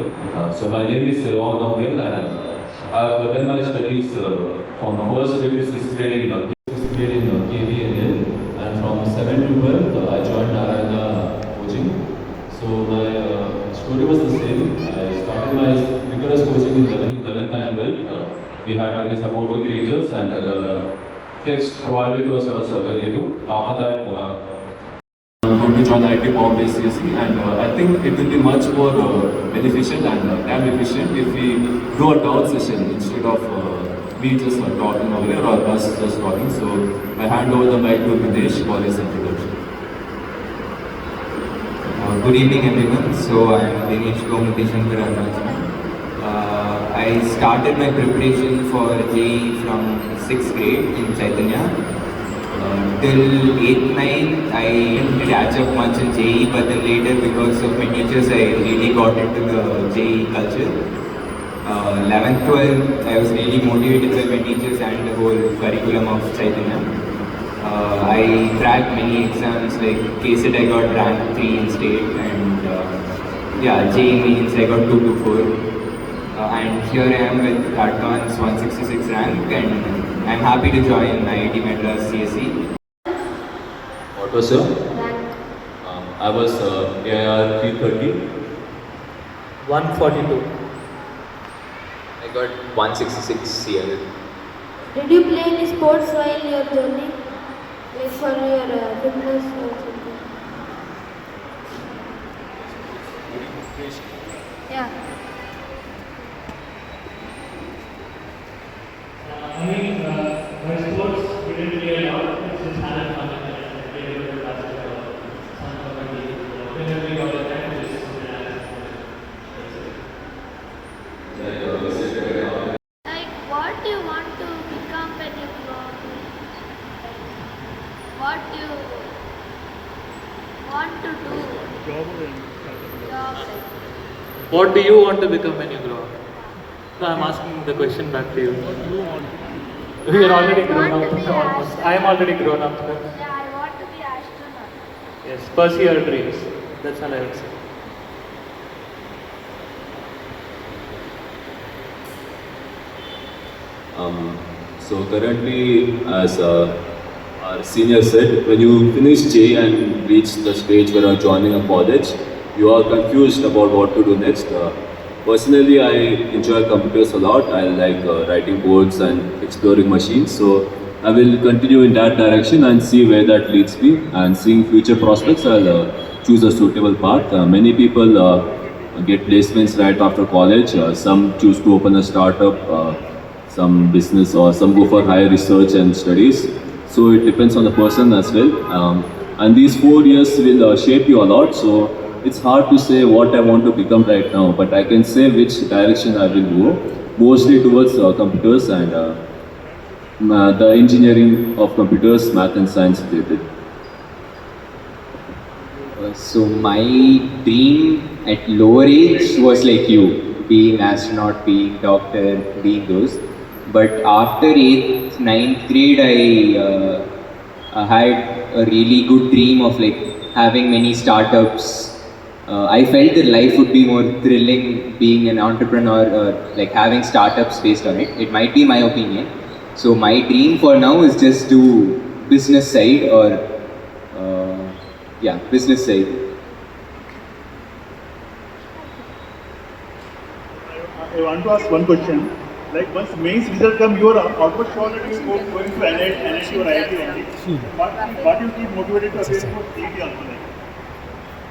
So my name is Namgyal, and I've done my studies from first grade to sixth grade in KVNL, and from 7 to 12 I joined Narayana coaching. So my story was the same. I started my rigorous coaching in 11th and 12th. We had about 2 years, and text provided was very new. After that, I'm going to join IIT Bombay CSE, and I think it will be much more beneficial and time efficient if we do a talk session instead of me just talking over here or us just talking. So I hand over the mic to Dinesh for his introduction. Good evening, everyone. So I am Dinesh from I started my preparation for JEE from 6th grade in Chaitanya. Till 8th, 9th, I didn't catch up much in JEE, but then later, because of my teachers, I really got into the JEE culture. 11th, 12th, I was really motivated by my teachers and the whole curriculum of Chaitanya. I cracked many exams, like KCET I got rank 3 in state, and JEE means I got 2 to 4. And here I am with advanced 166 rank, and I'm happy to join IIT Madras CSE. What was your? Rank. I was AIR 330. 142. I got 166 CL. Did you play any sports while your journey? Like for your fitness or something? Yeah. My sports, we didn't play a lot. It's just had fun and played a bit of basketball, some kabaddi. Whenever we got the time, we just Like, what do you want to become when you grow up? What do you want to do? Job. What do you want to become when you grow up? So I'm asking the question back to you. We are already grown up. Almost. I am already grown up. Yeah, I want to be astronaut. Yes, pursue your dreams. That's all I would say. So currently, as our senior said, when you finish JEE and reach the stage where you are joining a college, you are confused about what to do next. Personally, I enjoy computers a lot. I like writing codes and exploring machines. So I will continue in that direction and see where that leads me. And seeing future prospects, I'll choose a suitable path. Many people get placements right after college. Some choose to open a startup, some business, or some go for higher research and studies. So it depends on the person as well. And these 4 years will shape you a lot. So it's hard to say what I want to become right now, but I can say which direction I will go, mostly towards computers and the engineering of computers, math and science related. So my dream at lower age was like you, being astronaut, being doctor, being those. But after 8th, 9th grade, I had a really good dream of like having many startups. I felt that life would be more thrilling being an entrepreneur or like having startups based on it. It might be my opinion. So my dream for now is just do business side or business side. I want to ask one question. Like once mains result come, you are almost sure that you are going to NIT or IIT only. What you keep motivated to appear for CET also?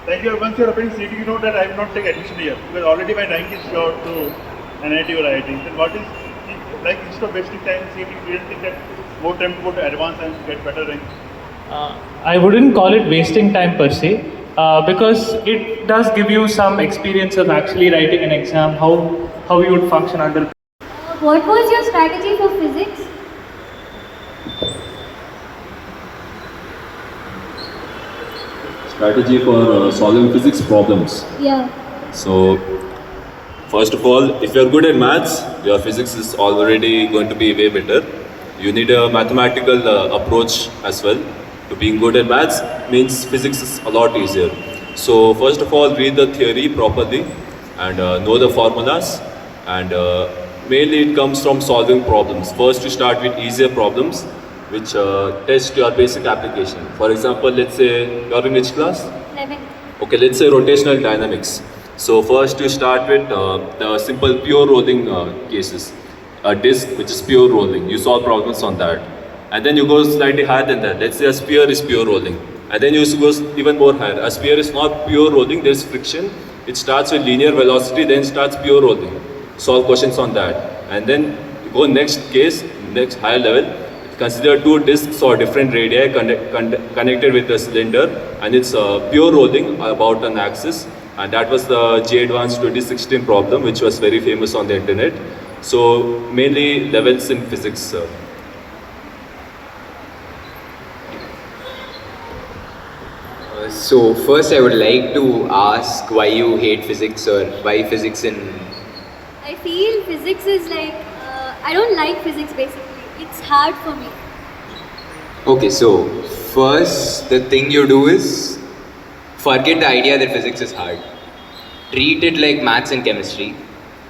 Like once you are appearing CET, you know that I will not take admission here because already my rank is sure to NIT or IIT. Then what is like instead of wasting time in CET, you don't think that more time to go to advance and get better rank? I wouldn't call it wasting time per se, because it does give you some experience of actually writing an exam, how you would function under. What was your strategy for physics? Strategy for solving physics problems. Yeah. So, first of all, if you're good at maths, your physics is already going to be way better. You need a mathematical approach as well. To being good at maths means physics is a lot easier. So, first of all, read the theory properly and know the formulas. And mainly it comes from solving problems. First you start with easier problems which test your basic application. For example, let's say you're in which class? 11. Okay, let's say rotational dynamics. So first you start with the simple pure rolling cases. A disk which is pure rolling. You solve problems on that. And then you go slightly higher than that. Let's say a sphere is pure rolling. And then you go even more higher. A sphere is not pure rolling, there is friction. It starts with linear velocity, then starts pure rolling. Solve questions on that. And then you go next case, next higher level. Consider two disks or different radii connected with a cylinder, and it's pure rolling about an axis. And that was the J Advanced 2016 problem, which was very famous on the internet. So mainly levels in physics. So first I would like to ask why you hate physics or why physics in... I feel physics is like, I don't like physics basically. It's hard for me. Okay, so first the thing you do is forget the idea that physics is hard. Treat it like maths and chemistry.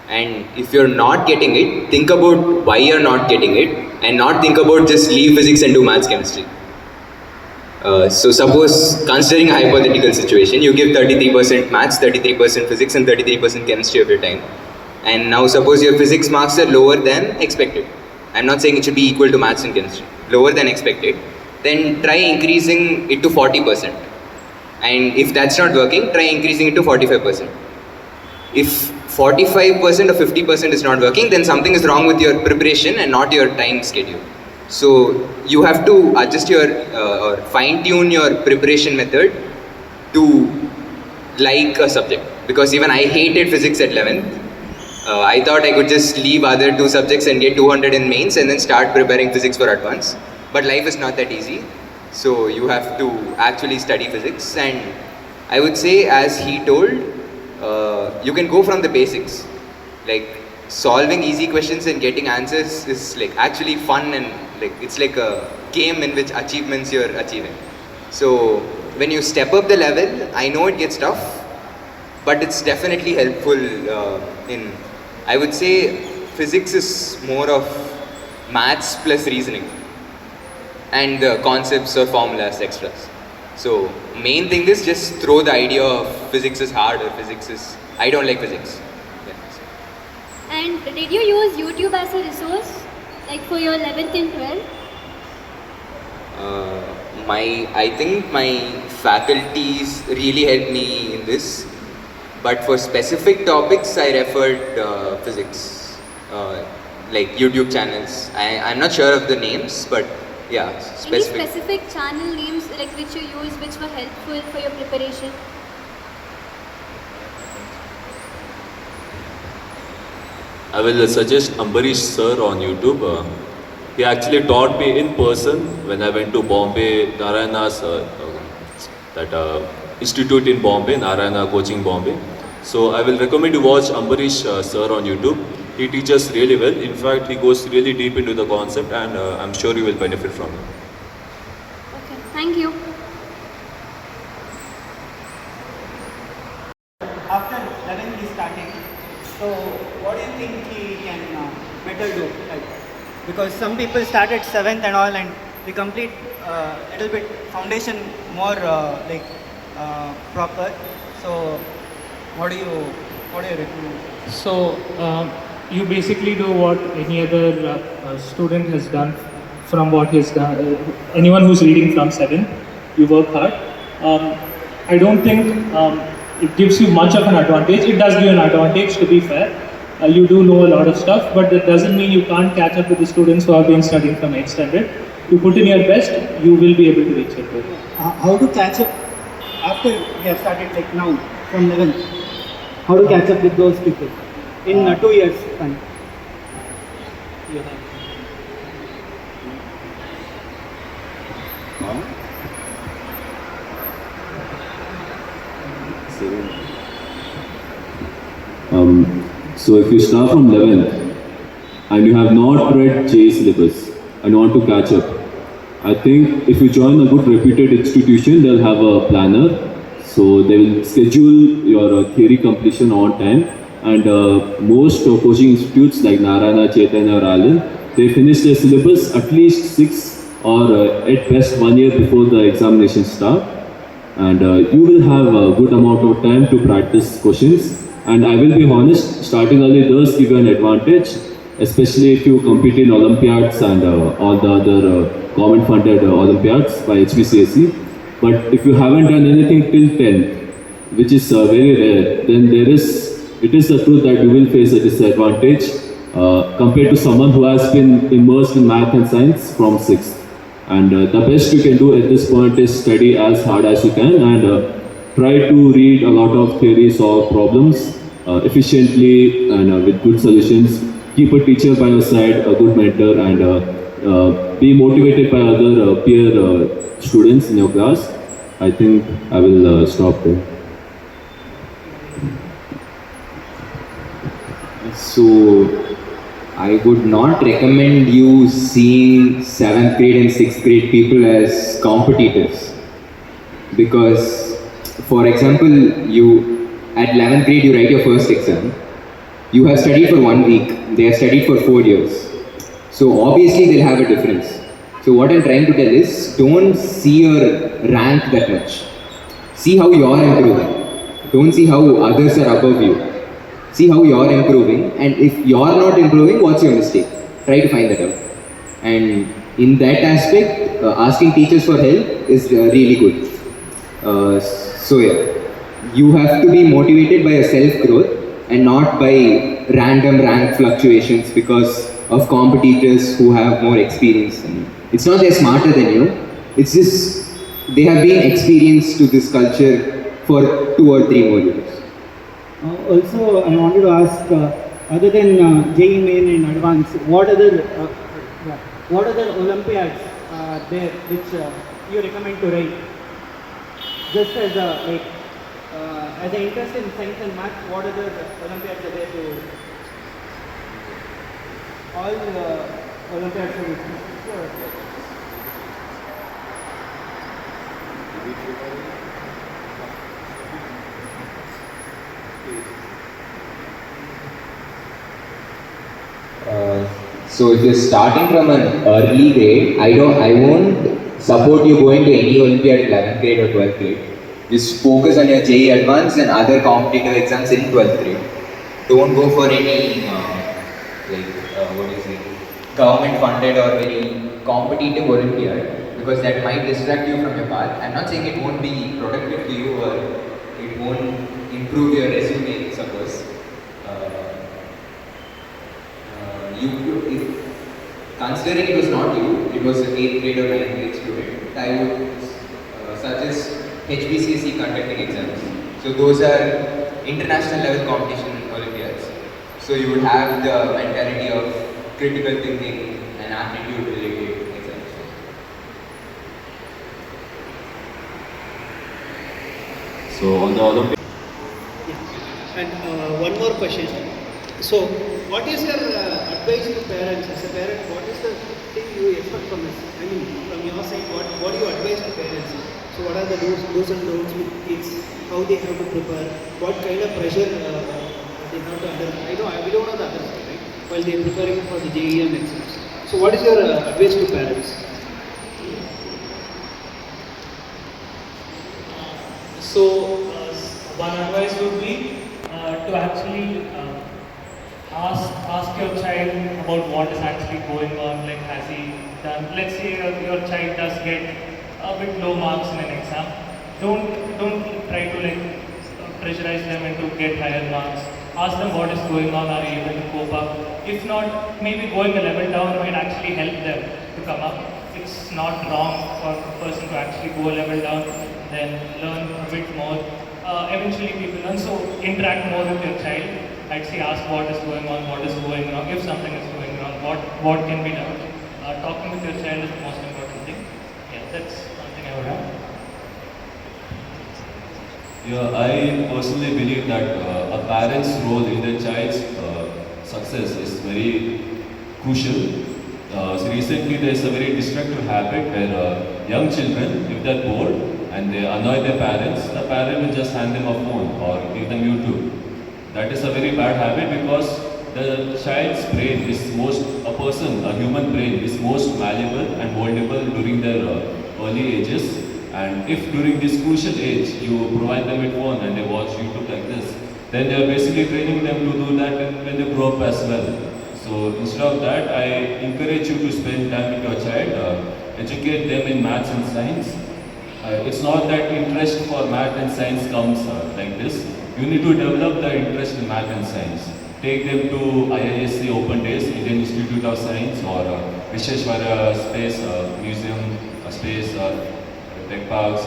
And if you're not getting it, think about why you're not getting it and not think about just leave physics and do maths chemistry. So suppose, considering a hypothetical situation, you give 33% maths, 33% physics and 33% chemistry of your time. And now suppose your physics marks are lower than expected. I'm not saying it should be equal to maths and chemistry. Lower than expected. Then try increasing it to 40%. And if that's not working, try increasing it to 45%. If 45% or 50% is not working, then something is wrong with your preparation and not your time schedule. So you have to adjust your or fine-tune your preparation method to like a subject. Because even I hated physics at 11th. I thought I could just leave other two subjects and get 200 in mains and then start preparing physics for advance. But life is not that easy. So you have to actually study physics. And I would say, as he told, you can go from the basics. Like solving easy questions and getting answers is like actually fun, and like it's like a game in which achievements you're achieving. So when you step up the level, I know it gets tough, but it's definitely helpful in, I would say physics is more of maths plus reasoning and the concepts or formulas extras. So main thing is just throw the idea of physics is hard or physics is, I don't like physics. Yeah. And did you use YouTube as a resource, like for your 11th and 12th? I think my faculties really helped me in this, but for specific topics I referred physics, like YouTube channels. I'm not sure of the names, but yeah, specific. Any specific channel names like which you use, which were helpful for your preparation? I will suggest Ambarish sir on YouTube. He actually taught me in person when I went to Bombay, Narayana's that institute in Bombay, Narayana Coaching Bombay. So I will recommend you watch Ambarish sir on YouTube. He teaches really well. In fact, he goes really deep into the concept, and I'm sure you will benefit from it. Okay, thank you. After 11th is starting, so what do you think he can better do? Like, because some people start at 7th and all, and they complete a little bit foundation more proper. So what do you recommend? So you basically do what any other student has done from what he's done. Anyone who's reading from 7, you work hard. I don't think it gives you much of an advantage. It does give you an advantage, to be fair. You do know a lot of stuff, but that doesn't mean you can't catch up with the students who have been studying from 8th standard. You put in your best, you will be able to reach your goal. How to catch up after we have started like now from 11th? How to catch up with those people in 2 years time? So if you start from 11th and you have not read J syllabus and want to catch up, I think if you join a good reputed institution, they'll have a planner. So they will schedule your theory completion on time and most coaching institutes like Narayana, Chaitanya or Allen, they finish their syllabus at least 6 or at best 1 year before the examinations start. And you will have a good amount of time to practice questions. And I will be honest, starting early does give you an advantage, especially if you compete in Olympiads and all the other government-funded Olympiads by HPCSE. But if you haven't done anything till 10th, which is very rare, then it is the truth that you will face a disadvantage compared to someone who has been immersed in math and science from 6th. And the best you can do at this point is study as hard as you can and try to read a lot of theory, solve problems efficiently and with good solutions. Keep a teacher by your side, a good mentor, and be motivated by other peer students in your class. I think I will stop there. So, I would not recommend you seeing 7th grade and 6th grade people as competitors. Because, for example, you at 11th grade you write your first exam. You have studied for 1 week, they have studied for 4 years. So obviously they'll have a difference. So what I'm trying to tell is, don't see your rank that much. See how you're improving. Don't see how others are above you. See how you're improving, and if you're not improving, what's your mistake? Try to find that out. And in that aspect, asking teachers for help is really good. So yeah, you have to be motivated by a self-growth and not by random rank fluctuations because of competitors who have more experience. And it's not they're smarter than you, it's just they have been experienced to this culture for 2 or 3 more years. Also, I wanted to ask, other than JEE Main and Advanced, what other Olympiads there which you recommend to write? Just as as an interest in science and math, what other Olympiads are there to? All Olympiads are there. So if you're starting from an early grade, I won't support you going to any Olympiad in 11th grade or 12th grade. Just focus on your JEE Advanced and other competitive exams in 12th grade. Don't go for any government funded or very competitive Olympiad because that might distract you from your path. I'm not saying it won't be productive to you or it won't improve your resume, suppose. If considering it was not you, it was an 8th grade or 9th grade student, I would suggest HBCSE conducting exams. So those are international level competition Olympiads. So you would have the mentality of critical thinking and aptitude related exams. So on the Olympic. And one more question. So, what is your advice to parents? As a parent, what is the thing you expect from us? I mean, from your side, what do you advise to parents? So, what are the do's and don'ts with kids? How they have to prepare? What kind of pressure they have to under? We don't know the other side, right? While they are preparing for the JEE and exams. So, what is your advice to parents? So, one advice would be to actually ask your child about what is actually going on. Like, has he done? Let's say your child does get a bit low marks in an exam. Don't try to pressurize them into get higher marks. Ask them what is going on. Are you able to cope up? If not, maybe going a level down might actually help them to come up. It's not wrong for a person to actually go a level down, then learn a bit more. Eventually people learn, so interact more with your child. I'd say ask what is going on, what is going wrong, if something is going wrong, what can be done. Talking with your child is the most important thing. Yeah, that's one thing I would have. Yeah, I personally believe that a parent's role in their child's success is very crucial. So recently there's a very destructive habit where young children, if they're bored and they annoy their parents, the parent will just hand them a phone or give them YouTube. That is a very bad habit because the child's brain is a human brain is most malleable and vulnerable during their early ages. And if during this crucial age you provide them with phone and they watch YouTube like this, then they are basically training them to do that when they grow up as well. So instead of that, I encourage you to spend time with your child, educate them in maths and science. It's not that interest for math and science comes like this. You need to develop the interest in math and science. Take them to IISc Open Days, Indian Institute of Science, or Visheshwara Space Museum, Space Tech Parks,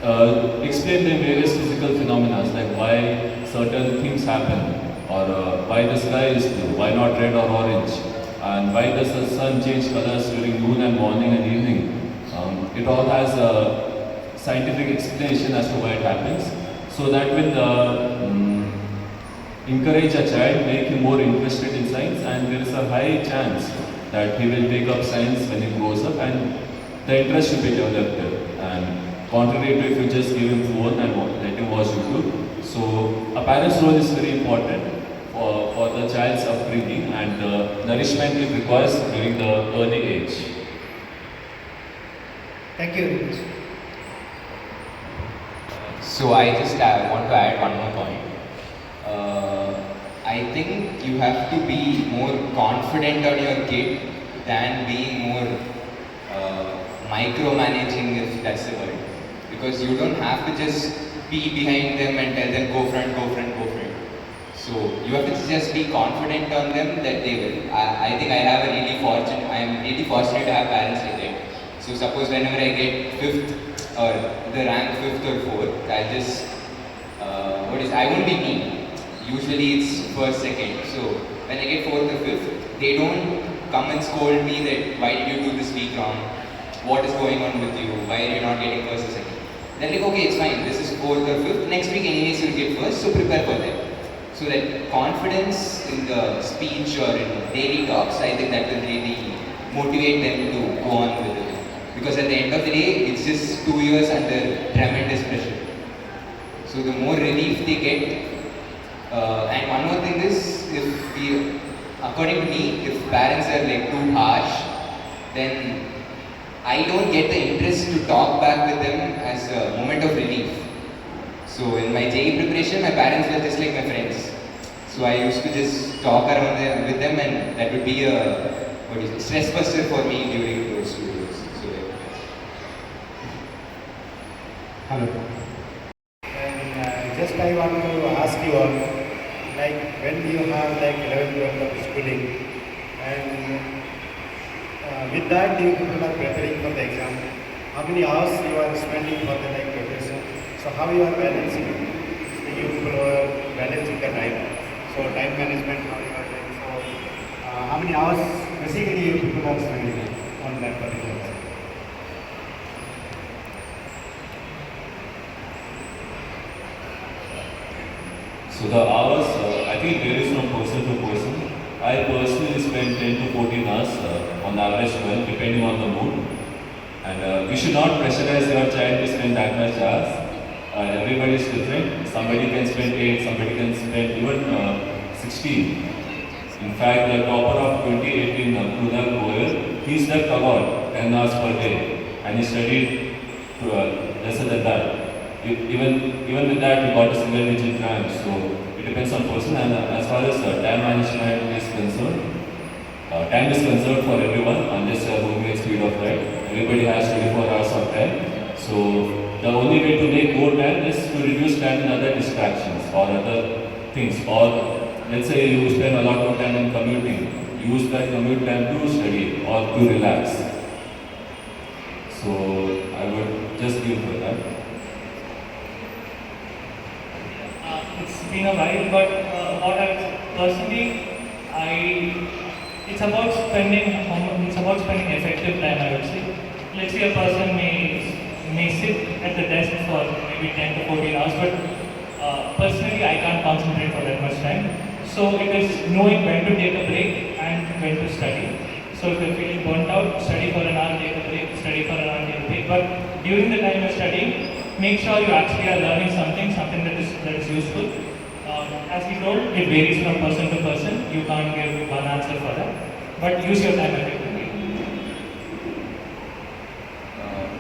or explain them various physical phenomena like why certain things happen, or why the sky is blue, why not red or orange, and why does the sun change colors during noon and morning and evening. It all has a scientific explanation as to why it happens, so that will encourage a child, make him more interested in science, and there is a high chance that he will take up science when he grows up, and the interest should be developed there. And contrary to if you just give him phone and let him watch YouTube. So a parent's role is very important for the child's upbringing and the nourishment it requires during the early age. Thank you, Dinesh. So I just want to add one more point. I think you have to be more confident on your kid than being more micromanaging, if that's the word. Because you don't have to just be behind them and tell them go front, go front, go front. So you have to just be confident on them that they will. I think I am really fortunate to have parents like that. So suppose whenever I get 5th or the rank 5th or 4th, I'll just, I won't be me. Usually it's 1st, 2nd. So when I get 4th or 5th, they don't come and scold me that why did you do this week wrong? What is going on with you? Why are you not getting 1st or 2nd? They're like, okay, it's fine. This is 4th or 5th. Next week anyways you'll get 1st, so prepare for that. So that confidence in the speech or in daily talks, I think that will really motivate them to go on with it. Because at the end of the day, it's just 2 years under tremendous pressure. So the more relief they get, and one more thing is, according to me, if parents are like too harsh, then I don't get the interest to talk back with them as a moment of relief. So in my JEE preparation, my parents were just like my friends. So I used to just talk around there with them, and that would be a stress buster for me during those 2 years. So Hello. And just I want to ask you all, like when you have like 11th, 12th of schooling, and with that you people are preparing for the exam, how many hours you are spending for the like preparation? So how you are balancing? So you people are balancing the time. So time management, how you are doing? So how many hours basically you people are spending on that particular exam? So the hours, I think varies from person to person. I personally spend 10 to 14 hours on average, well, depending on the mood. And you should not pressurize your child to spend that much hours. Everybody is different. Somebody can spend 8, somebody can spend even 16. In fact, the topper of 2018, Krunal Goyal, he slept about 10 hours per day, and he studied lesser than that. Even with that, he got a single digit rank. So it depends on person. And as far as time management is concerned, time is concerned for everyone unless they are moving at speed of light. Everybody has 24 hours of time. So the only way to make more time is to reduce time in other distractions or other things. Or let's say you spend a lot of time in commuting. Use that commute time to study or to relax. So I would just give for that. It's been a while, but what I personally, it's about spending effective time, I would say. Let's say a person may sit at the desk for maybe 10 to 14 hours, but personally I can't concentrate for that much time. So it is knowing when to take a break and when to study. So if you're feeling burnt out, study for an hour, take a break, study for an hour, take a break. But during the time you're studying, make sure you actually are learning something that is useful. as he told, it varies from person to person. You can't give one answer for that. But use your time effectively.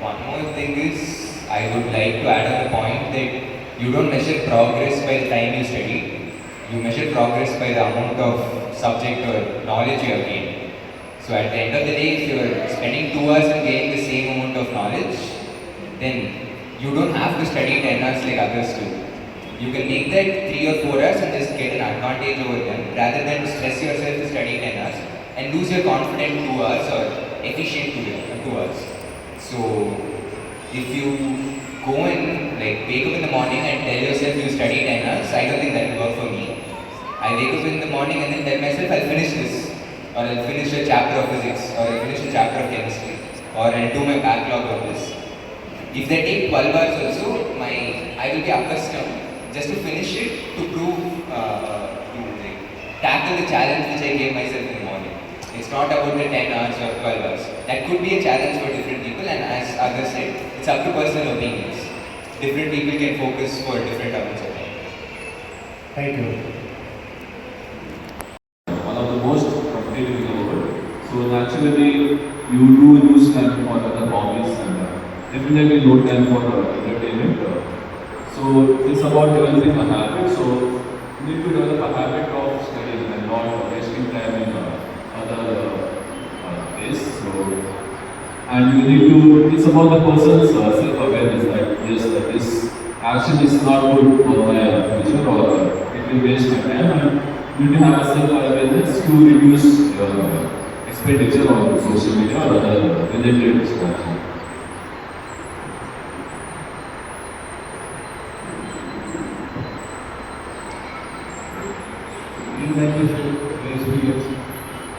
One more thing is, I would like to add on the point that you don't measure progress by the time you study. You measure progress by the amount of subject or knowledge you have gained. So at the end of the day, if you are spending 2 hours and getting the same amount of knowledge, then you don't have to study 10 hours like others do. You can make that 3 or 4 hours and just get an advantage over them rather than stress yourself to study 10 hours and lose your confident 2 hours or efficient 2 hours. So if you go and like wake up in the morning and tell yourself you study 10 hours, I don't think that will work for me. I wake up in the morning and then tell myself I'll finish this, or I'll finish a chapter of physics, or I'll finish a chapter of chemistry, or I'll do my backlog of this. If they take 12 hours also, I will be accustomed just to finish it to prove, to like, tackle the challenge which I gave myself in the morning. It's not about the 10 hours or 12 hours. That could be a challenge for different people, and as others said, it's up to personal opinions. Different people can focus for different amounts of time. Thank you. One of the most competitive in the world. So naturally, you do use time for other hobbies and definitely no time for entertainment. So it's about developing a habit. So you need to develop a habit of studying and not wasting time in other ways. So and you need to. It's about the person's self-awareness that yes, this action is not good for my future or it will waste my time. And you need to have a self-awareness to reduce expenditure on social media or other related distractions.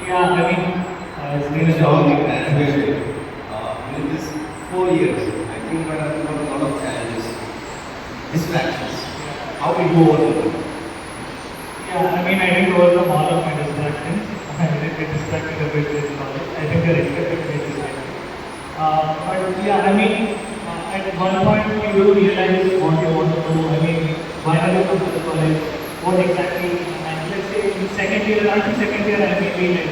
Yeah, I mean, as Dinesh In this 4 years, I think there are a lot of challenges, distractions. How we go over them? yeah, I mean, I didn't overcome all of my distractions. I did get distracted a bit with college. I think you're expected to get distracted. But yeah, I mean, at one point you do realize what you want to do. I mean, why are you going to college? What exactly? And let's say in second year, after second year, I maybe like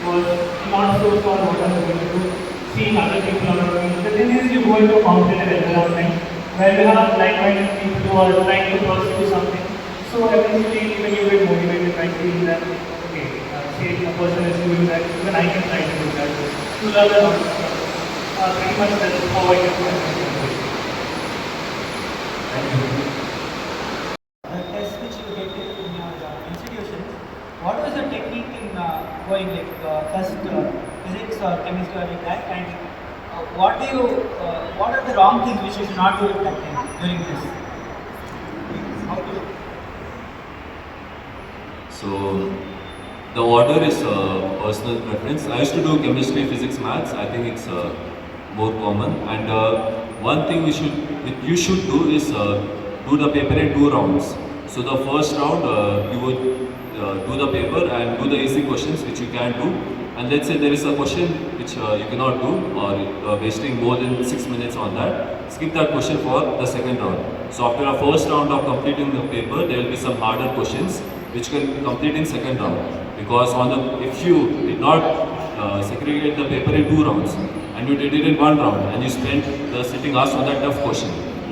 was not so sure what I was going to do. Seeing other people around me. The thing is, you go into a competitive environment where you have like-minded people who are trying to pursue something. So eventually, when you get motivated by seeing that, okay, say a person is doing that, even I can try to do that. To learn a lot of stuff. Pretty much that's how I get my motivation. The test which you get in your institutions, what was your technique in going like first physics or chemistry or like that, and what are the wrong things which you should not do at that time during this? How do you? So the order is personal preference. I used to do chemistry, physics, maths. I think it's more common. And one thing you should do is do the paper in 2 rounds. So the first round you would do the paper and do the easy questions which you can do. And let's say there is a question which you cannot do or wasting more than 6 minutes on that. Skip that question for the second round. So after a first round of completing the paper, there will be some harder questions which you can complete in second round. Because if you did not segregate the paper in 2 rounds and you did it in 1 round and you spent the sitting hours on that tough question,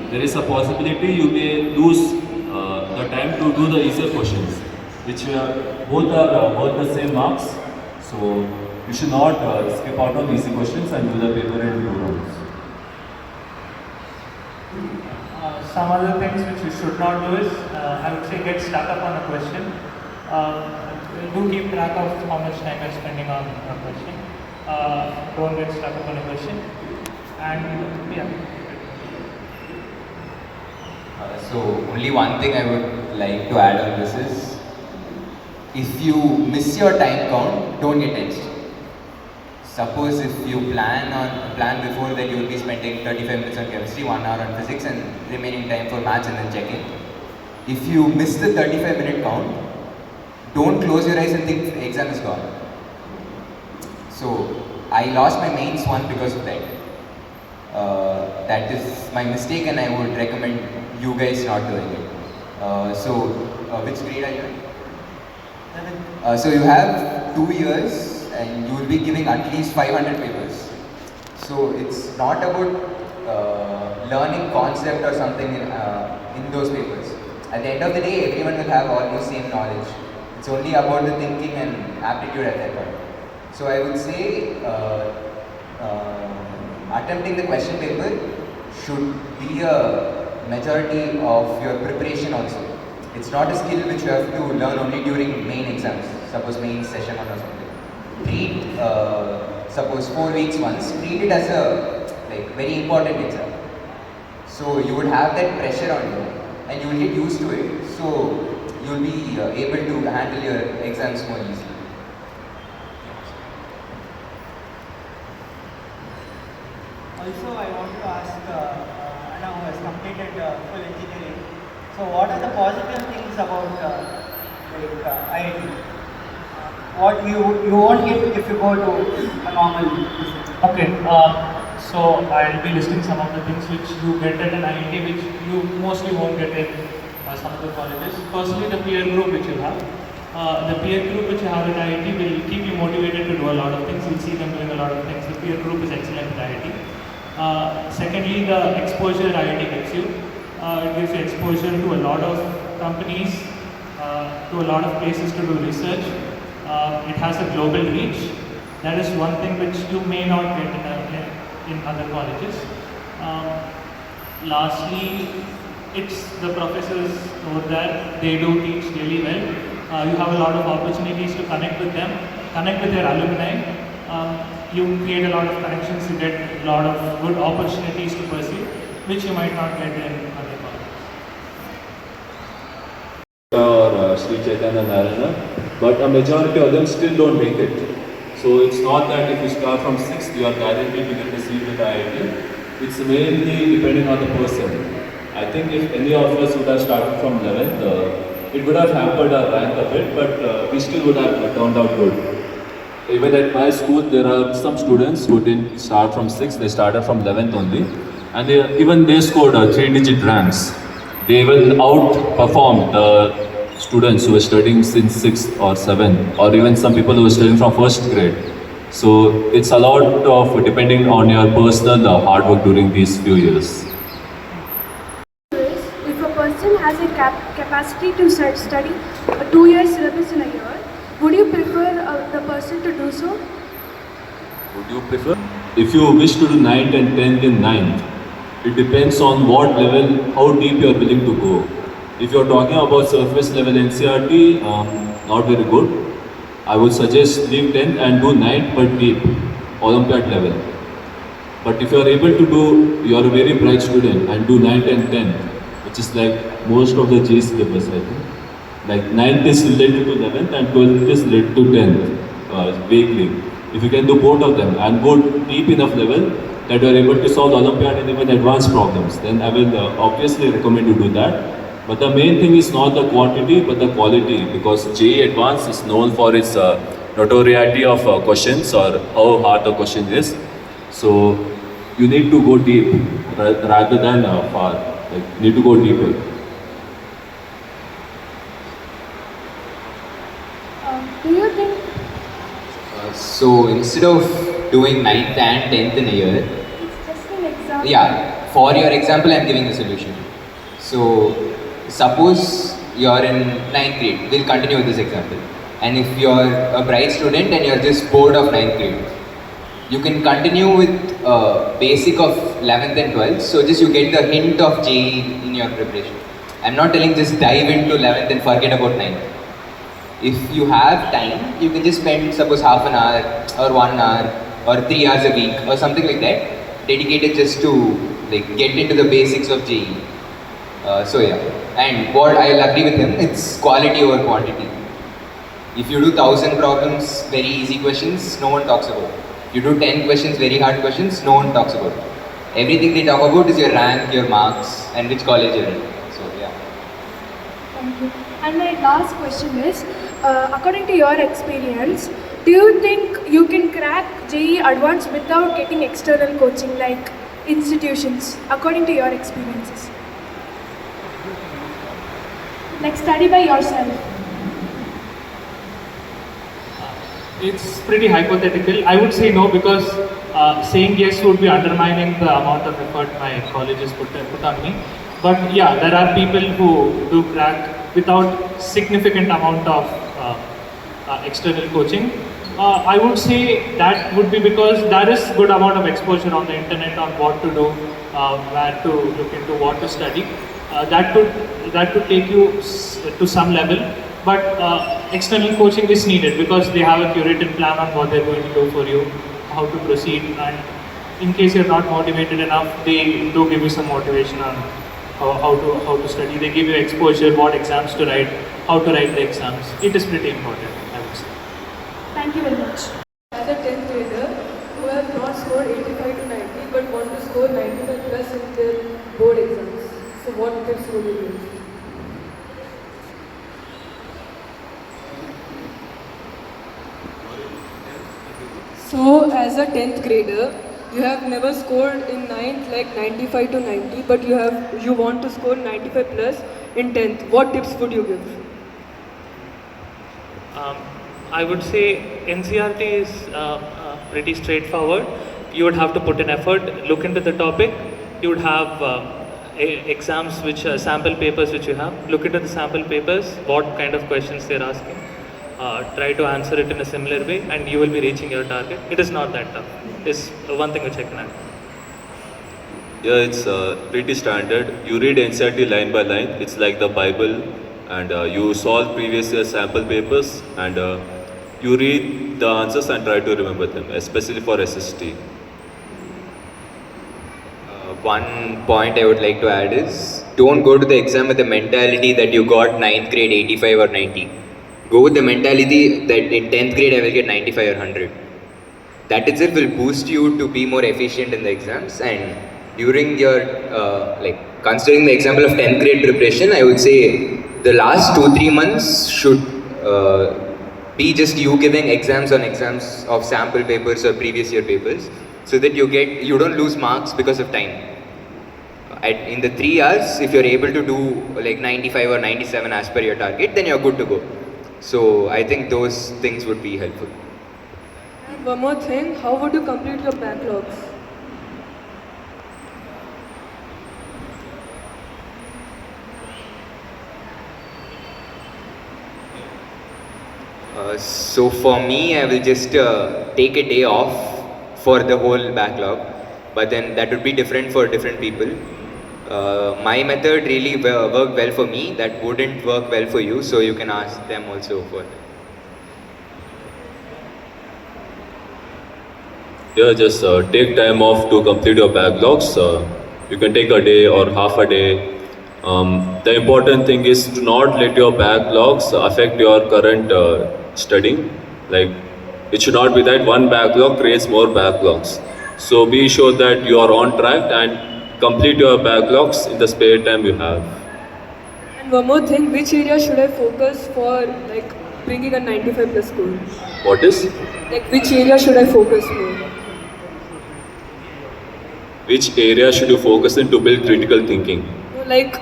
there is a possibility you may lose the time to do the easier questions, which both are worth the same marks. So you should not skip out on easy questions and do the paper in 2 rounds. Some other things which you should not do is, I would say, get stuck up on a question. Do keep track of how much time you're spending on a question. Don't get stuck up on a question. And yeah. So only one thing I would like to add on this is, if you miss your time count, don't get tensed. Suppose if you plan before that you will be spending 35 minutes on chemistry, 1 hour on physics and remaining time for maths and then checking. If you miss the 35-minute count, don't close your eyes and think the exam is gone. So I lost my mains one because of that. That is my mistake and I would recommend you guys not doing it. So which grade are you in? 11th. So you have 2 years and you will be giving at least 500 papers. So it's not about learning concept or something in those papers. At the end of the day, everyone will have almost same knowledge. It's only about the thinking and aptitude at that point. So I would say attempting the question paper should be a majority of your preparation also. It's not a skill which you have to learn only during main exams, suppose main session 1 or something. Treat, suppose 4 weeks once, treat it as a very important exam. So you would have that pressure on you and you will get used to it. So you will be able to handle your exams more easily. Also, I want to ask Anna, who has completed full engineering. So, what are the positive things about IIT? What you won't get if you go to a normal. Okay, so I'll be listing some of the things which you get at an IIT, which you mostly won't get in some of the colleges. Firstly, the peer group which you have. The peer group which you have at IIT will keep you motivated to do a lot of things. You'll see them doing a lot of things. The peer group is excellent at IIT. Secondly, the exposure IIT gives you. It gives you exposure to a lot of companies, to a lot of places to do research. It has a global reach. That is one thing which you may not get in other colleges. Lastly, it's the professors over there. They do teach really well. You have a lot of opportunities to connect with them, connect with your alumni. You create a lot of connections, you get a lot of good opportunities to pursue, which you might not get in other colleges. Or Sri Chaitanya Narayana, but a majority of them still don't make it. So it's not that if you start from 6th, you are guaranteed to get a seat at IIT. It's mainly depending on the person. I think if any of us would have started from 11th, it would have hampered our rank a bit, but we still would have turned out good. Even at my school, there are some students who didn't start from 6th, they started from 11th only. And even they scored 3-digit ranks. They will outperform the students who were studying since 6th or 7th, or even some people who were studying from 1st grade. So it's a lot of depending on your personal hard work during these few years. If a person has a capacity to study a 2-year syllabus in a year, would you prefer the person to do so? Would you prefer? If you wish to do 9th and 10th in 9th, it depends on what level, how deep you are willing to go. If you are talking about surface level NCRT, not very good. I would suggest leave 10th and do 9th but deep, Olympiad level. But if you are able to do, you are a very bright student and do 9th and 10th, which is like most of the J syllabus, I think. Like 9th is related to 11th and 12th is related to 10th, vaguely. If you can do both of them and go deep enough level that you are able to solve Olympiad and even advanced problems, then I will obviously recommend you do that. But the main thing is not the quantity but the quality, because JEE Advanced is known for its notoriety of questions or how hard the question is. So you need to go deep rather than far. Like, you need to go deeper. Do you think So instead of doing 9th and 10th in a year, it's just an example? yeah, for your example, I'm giving the solution. So suppose you're in 9th grade, we'll continue with this example. And if you're a bright student and you're just bored of 9th grade, you can continue with basic of 11th and 12th. So just you get the hint of JEE in your preparation. I'm not telling just dive into 11th and forget about 9th. If you have time, you can just spend suppose half an hour or 1 hour or 3 hours a week or something like that, dedicated just to get into the basics of JEE. So yeah, and what I'll agree with him, it's quality over quantity. If you do 1,000 problems, very easy questions, no one talks about. If you do 10 questions, very hard questions, no one talks about. Everything they talk about is your rank, your marks, and which college you're in. So yeah. Thank you. And my last question is, according to your experience, do you think you can crack JEE Advanced without getting external coaching like institutions, according to your experiences? like study by yourself? It's pretty hypothetical. I would say no because saying yes would be undermining the amount of effort my colleges put on me. But yeah, there are people who do crack without significant amount of external coaching. I would say that would be because there is good amount of exposure on the internet on what to do, where to look into, what to study. That could take you to some level, but external coaching is needed because they have a curated plan on what they're going to do for you, how to proceed, and in case you're not motivated enough, they do give you some motivation on how to study. They give you exposure, what exams to write, how to write the exams. It is pretty important, I would say. Thank you very much. As a 10th grader who have not scored 85 to 90 but want to score 95 plus in their board exams. So what tips would you give? So as a 10th grader, you have never scored in 9th like 95 to 90 but you want to score 95 plus in 10th. What tips would you give? I would say NCRT is pretty straightforward. You would have to put in effort, look into the topic. You would have exams, which sample papers which you have. Look into the sample papers, what kind of questions they're asking. Try to answer it in a similar way, and you will be reaching your target. It is not that tough. It's one thing which I can add. Yeah, it's pretty standard. You read NCERT line by line. It's like the Bible, and you solve previous year sample papers, and you read the answers and try to remember them, especially for SST. One point I would like to add is don't go to the exam with the mentality that you got 9th grade 85 or 90. Go with the mentality that in 10th grade I will get 95 or 100. That itself will boost you to be more efficient in the exams. And during your, considering the example of 10th grade preparation, I would say the last 2-3 months should be just you giving exams on exams of sample papers or previous year papers, so that you don't lose marks because of time. In the 3 hours, if you're able to do like 95 or 97 as per your target, then you're good to go. So I think those things would be helpful. And one more thing, how would you complete your backlogs? So for me, I will just take a day off for the whole backlog, but then that would be different for different people. My method really worked well for me. That wouldn't work well for you, so you can ask them also for that. Yeah, just take time off to complete your backlogs. You can take a day or half a day. The important thing is to not let your backlogs affect your current studying. Like, it should not be that one backlog creates more backlogs. So be sure that you are on track and complete your backlogs in the spare time you have. And one more thing, which area should I focus for like bringing a 95 plus score? What is? Like which area should I focus more? Which area should you focus in to build critical thinking? No, like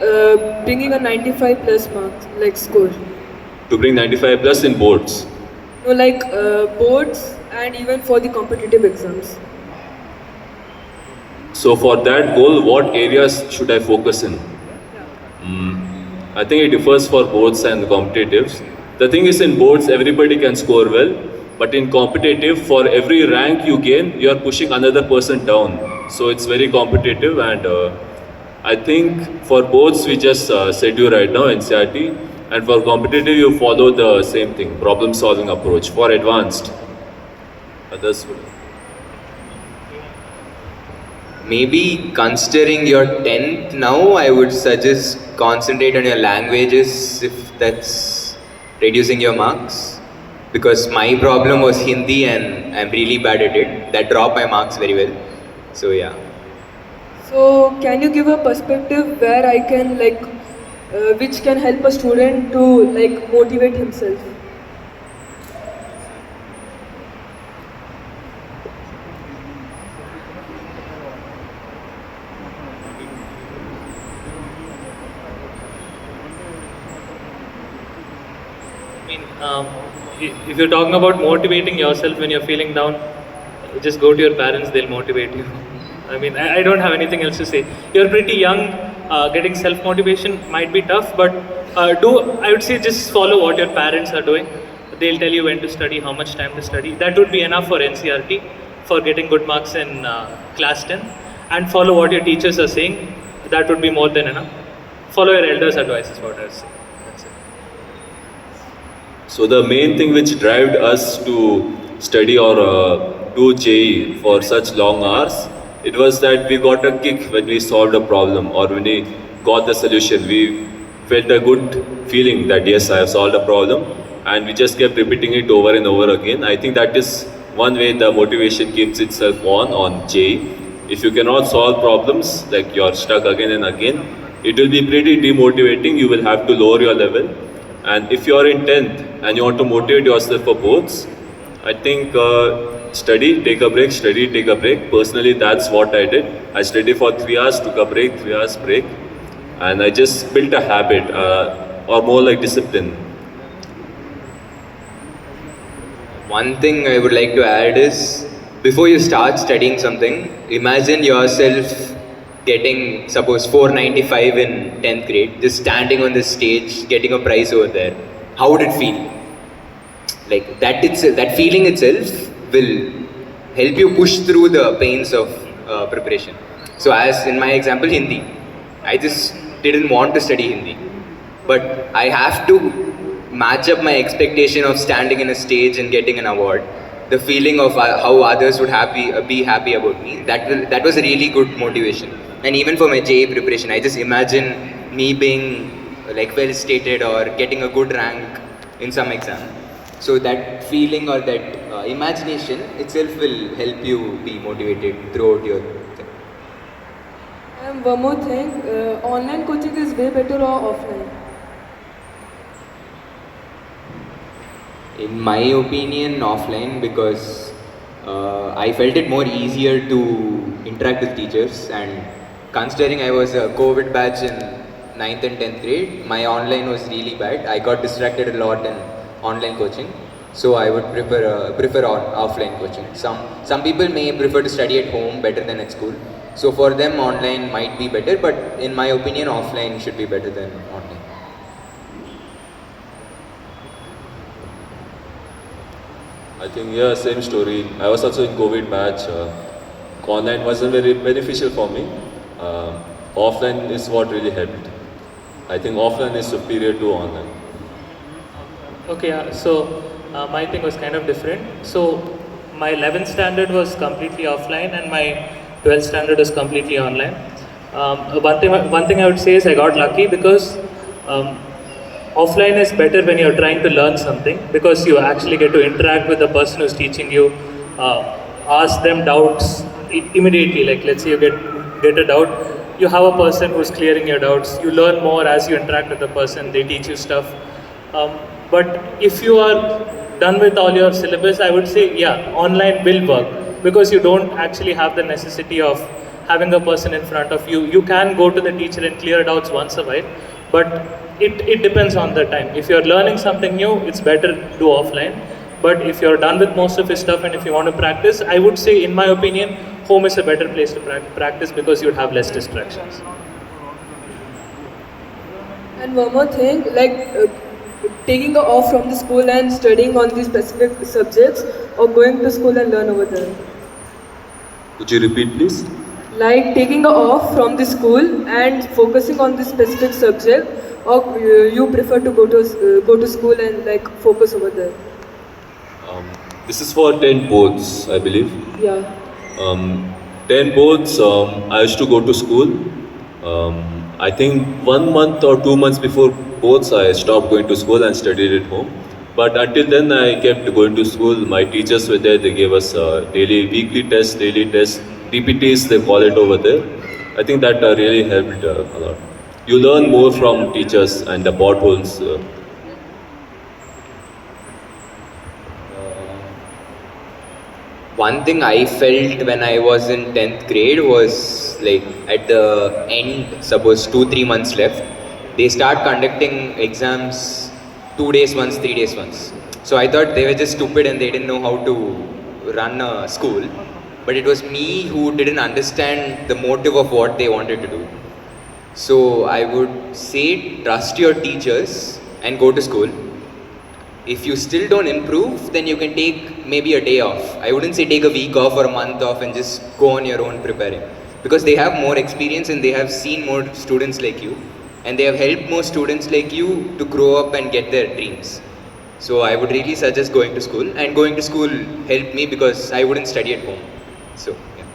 bringing a 95 plus marks, like score. To bring 95 plus in boards. No, like boards and even for the competitive exams. So for that goal, what areas should I focus in? I think it differs for boards and competitives. The thing is, in boards, everybody can score well, but in competitive, for every rank you gain, you are pushing another person down. So it's very competitive, and I think for boards, we just said you right now, NCRT, and for competitive, you follow the same thing, problem-solving approach. For advanced, others would. Maybe considering your 10th now, I would suggest concentrate on your languages if that's reducing your marks. Because my problem was Hindi and I'm really bad at it. That dropped my marks very well. So yeah. So can you give a perspective where I can like, which can help a student to like motivate himself? If you're talking about motivating yourself when you're feeling down, just go to your parents, they'll motivate you. I mean, I don't have anything else to say. You're pretty young, getting self-motivation might be tough, but I would say just follow what your parents are doing. They'll tell you when to study, how much time to study. That would be enough for NCRT, for getting good marks in class 10. And follow what your teachers are saying. That would be more than enough. Follow your elders' advice is what I would say. That's it. So the main thing which drove us to study or do JE for such long hours, it was that we got a kick when we solved a problem or when we got the solution. We felt a good feeling that yes, I have solved a problem, and we just kept repeating it over and over again. I think that is one way the motivation keeps itself on JE. If you cannot solve problems, like you're stuck again and again, it will be pretty demotivating. You will have to lower your level. And if you're in 10th and you want to motivate yourself for boards, I think study, take a break, study, take a break. Personally, that's what I did. I studied for 3 hours, took a break, 3 hours break. And I just built a habit, or more like discipline. One thing I would like to add is, before you start studying something, imagine yourself getting, suppose 495 in 10th grade, just standing on the stage, getting a prize over there. How would it feel? Like that feeling itself will help you push through the pains of preparation. So as in my example, Hindi. I just didn't want to study Hindi. But I have to match up my expectation of standing in a stage and getting an award. The feeling of how others would be happy about me, that was a really good motivation. And even for my JE preparation, I just imagine me being like well stated or getting a good rank in some exam. So that feeling or that imagination itself will help you be motivated throughout your thing. And one more thing, online coaching is way better or offline? In my opinion, offline, because I felt it more easier to interact with teachers, and considering I was a COVID batch in 9th and 10th grade, my online was really bad. I got distracted a lot in online coaching, so I would prefer offline coaching. Some people may prefer to study at home better than at school, so for them online might be better, but in my opinion offline should be better than online. I think, yeah, same story. I was also in COVID batch. Online wasn't very beneficial for me. Offline is what really helped. I think offline is superior to online. Okay, so my thing was kind of different. So my 11th standard was completely offline and my 12th standard was completely online. One thing I would say is I got lucky because offline is better when you're trying to learn something, because you actually get to interact with the person who's teaching you, ask them doubts immediately. Like let's say you get a doubt, you have a person who's clearing your doubts. You learn more as you interact with the person, they teach you stuff. But if you are done with all your syllabus, I would say, yeah, online will work, because you don't actually have the necessity of having a person in front of you. You can go to the teacher and clear doubts once a while, but it depends on the time. If you're learning something new, it's better to do offline. But if you're done with most of your stuff and if you want to practice, I would say, in my opinion, home is a better place to practice, because you'd have less distractions. And one more thing, like taking off from the school and studying on these specific subjects, or going to school and learn over there. Could you repeat, please? Like taking off from the school and focusing on the specific subject, or you prefer to go to school and like focus over there? This is for 10 boards, I believe. Yeah. 10 boards, I used to go to school. I think 1 month or 2 months before boards, I stopped going to school and studied at home. But until then, I kept going to school. My teachers were there. They gave us weekly tests, daily tests, DPTs, they call it over there. I think that really helped a lot. You learn more from teachers and the potholes. One thing I felt when I was in 10th grade was, like, at the end, suppose 2-3 months left, they start conducting exams 2 days once, 3 days once. So I thought they were just stupid and they didn't know how to run a school. But it was me who didn't understand the motive of what they wanted to do. So I would say trust your teachers and go to school. If you still don't improve, then you can take maybe a day off. I wouldn't say take a week off or a month off and just go on your own preparing. Because they have more experience and they have seen more students like you. And they have helped more students like you to grow up and get their dreams. So I would really suggest going to school. And going to school helped me because I wouldn't study at home. So, yeah.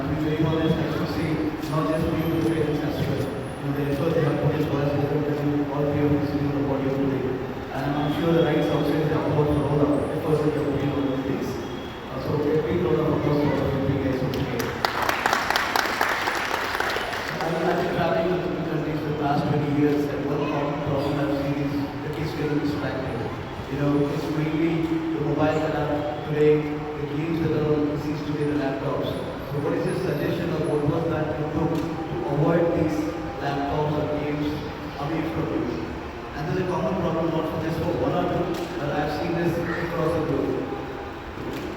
To be very honest, I should say, not just me, but the parents as well. The effort they have put in for us is that you all be able to see the body of today. And I'm sure the right success is about for all the efforts that you have put in over the days. So, a big round of applause for all of you guys once again. I've been traveling to different countries for the last 20 years, and one common problem I've seen is the kids getting distracted. It's mainly the mobile that are today, the games that are on PCs today, the laptops. So what is your suggestion or what was that you took to avoid these laptops or games away from you? And there's a common problem not just for one or two, but I've seen this across the globe.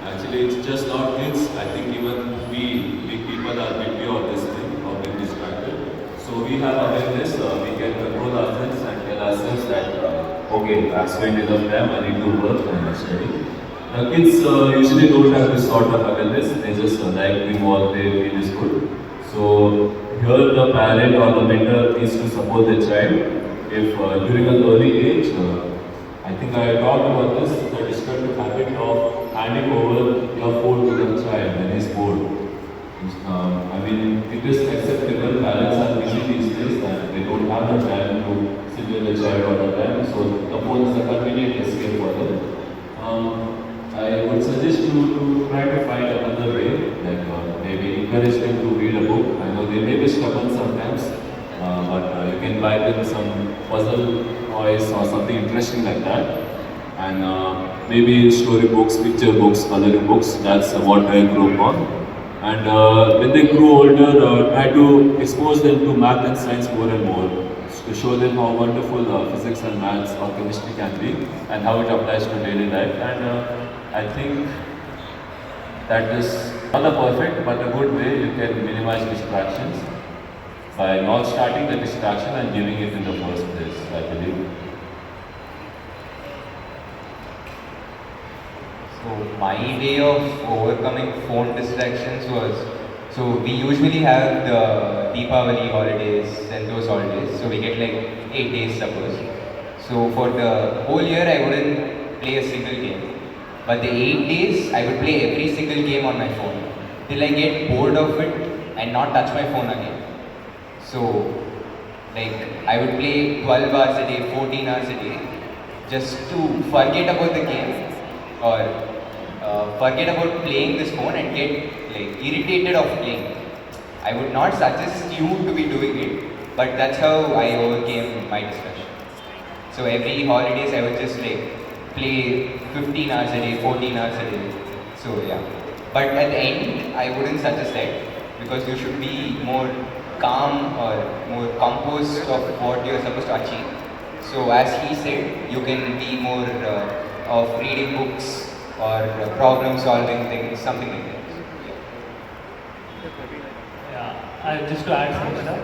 Actually, it's just not kids. I think even we big people are guilty of this thing, of being distracted. So we have awareness, we can control ourselves and tell ourselves that, okay, I've spent enough time, I need to work and study. Kids usually don't have this sort of awareness, they just like doing what they feel is good. So here the parent or the mentor needs to support the child. If during an early age, I think I talked about this, the destructive habit of handing over your phone to the child when he's bored. I mean, it is acceptable, parents are busy these days and they don't have the time to sit with the child all the time, so the phone is a convenient escape for them. I would suggest you to try to find another way, like maybe encourage them to read a book. I know they may be stubborn sometimes, but you can buy them some puzzle toys or something interesting like that. And maybe story books, picture books, coloring books, that's what I grew up on. And when they grow older, try to expose them to math and science more and more, to show them how wonderful physics and maths or chemistry can be and how it applies to daily life. And I think that is not a perfect but a good way you can minimize distractions by not starting the distraction and giving it in the first place, I believe. So my way of overcoming phone distractions was, so we usually have the Deepavali holidays and those holidays, so we get like 8 days suppose. So for the whole year I wouldn't play a single game. But the 8 days I would play every single game on my phone till I get bored of it and not touch my phone again. So like I would play 12 hours a day, 14 hours a day just to forget about the game or forget about playing this phone and get like irritated of playing. I would not suggest you to be doing it, but that's how I overcame my distraction. So every holidays I would just like play 15 hours a day, 14 hours a day. So yeah. But at the end, I wouldn't suggest that because you should be more calm or more composed of what you're supposed to achieve. So as he said, you can be more of reading books or problem solving things, something like that. Yeah, just to add some stuff.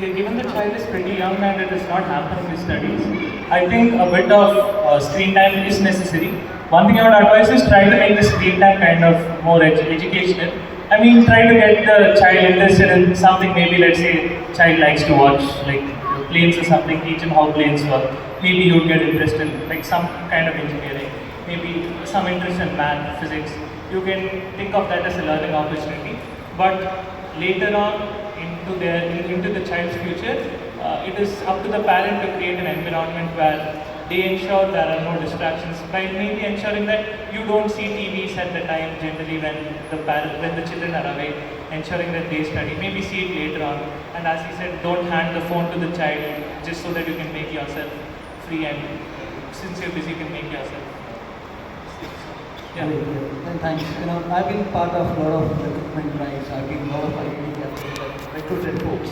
Given the child is pretty young and it is not happening with studies, I think a bit of screen time is necessary. One thing I would advise is try to make the screen time kind of more educational. I mean, try to get the child interested in something. Maybe let's say child likes to watch like planes or something. Teach him how planes work. Maybe you'd get interested in like some kind of engineering. Maybe some interest in math, physics. You can think of that as a learning opportunity. But later on, into the child's future, it is up to the parent to create an environment where they ensure there are no distractions by maybe ensuring that you don't see TVs at the time generally when the children are awake, ensuring that they study, maybe see it later on. And as he said, don't hand the phone to the child just so that you can make yourself free, and since you're busy you can make yourself. Yeah. And thanks. I've been part of a lot of recruitment drives. I've been a lot of IIT captains that recruited folks.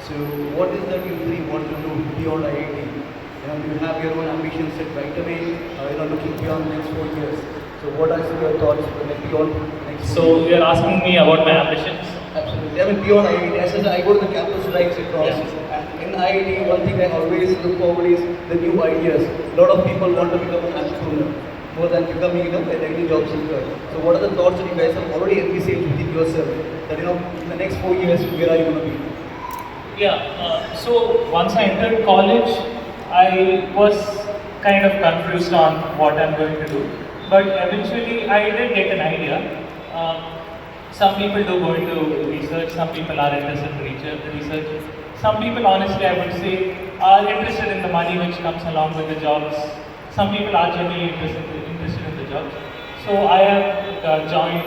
So what is that you really want to do beyond IIT? You have your own ambitions set right away, looking beyond the next 4 years. So what are your thoughts beyond next 4 So years? you're asking me about my ambitions? Absolutely. Beyond IIT, as I go to the campus rides across, and in IIT, one thing I always look forward is the new ideas. A lot of people want to become an entrepreneur more than becoming, a daily job seeker. So what are the thoughts that you guys have already envisaged within yourself that, in the next 4 years, where are you going to be? So once I entered college, I was kind of confused on what I'm going to do. But eventually, I did get an idea. Some people do go into research, some people are interested in research. Some people, honestly, I would say, are interested in the money which comes along with the jobs. Some people are genuinely interested in the jobs. So I have joined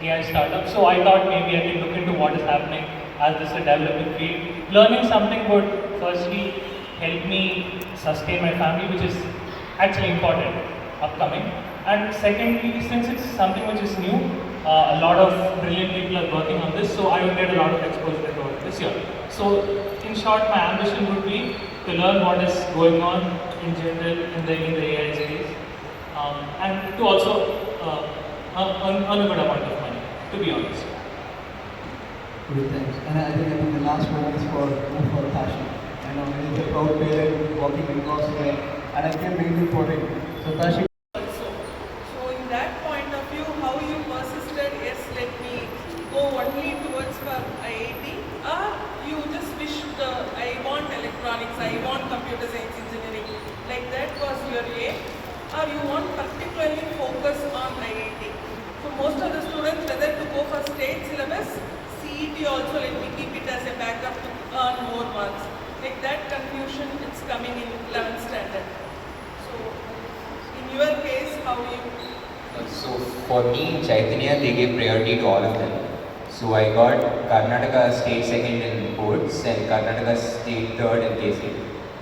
AI startup. So I thought maybe I can look into what is happening as this is a developing field. Learning something would firstly help me sustain my family, which is actually important, upcoming. And secondly, since it's something which is new, a lot of brilliant people are working on this, so I will get a lot of exposure to it this year. So in short, my ambition would be to learn what is going on in general in the AI space, and to also earn a good amount of money, to be honest. Good, thanks. And I think the last one is for Tashi. He's a proud parent walking across here, and I can really for it. So Tashi. So in that point of view, how you persisted, yes, let me go only towards for IIT, or you just wished, I want electronics, I want computer science engineering, like that was your aim, or you want particularly focus on IIT. So most of the students, whether to go for state syllabus, CET also, let me keep it as a backup to earn more marks. Like that confusion, it's coming in 11th standard. So in your case, how you? So for me, in Chaitanya, they gave priority to all of them. So I got Karnataka state second in boards and Karnataka state third in KC.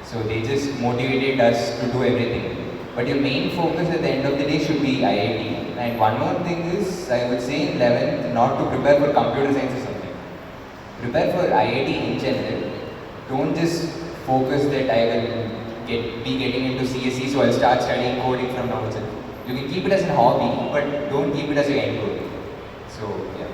So they just motivated us to do everything. But your main focus at the end of the day should be IIT. And one more thing is, I would say in 11th, not to prepare for computer science or something. Prepare for IIT in general. Don't just focus that I will be getting into CSE, so I'll start studying coding from now itself. You can keep it as a hobby, but don't keep it as your end goal. So, yeah.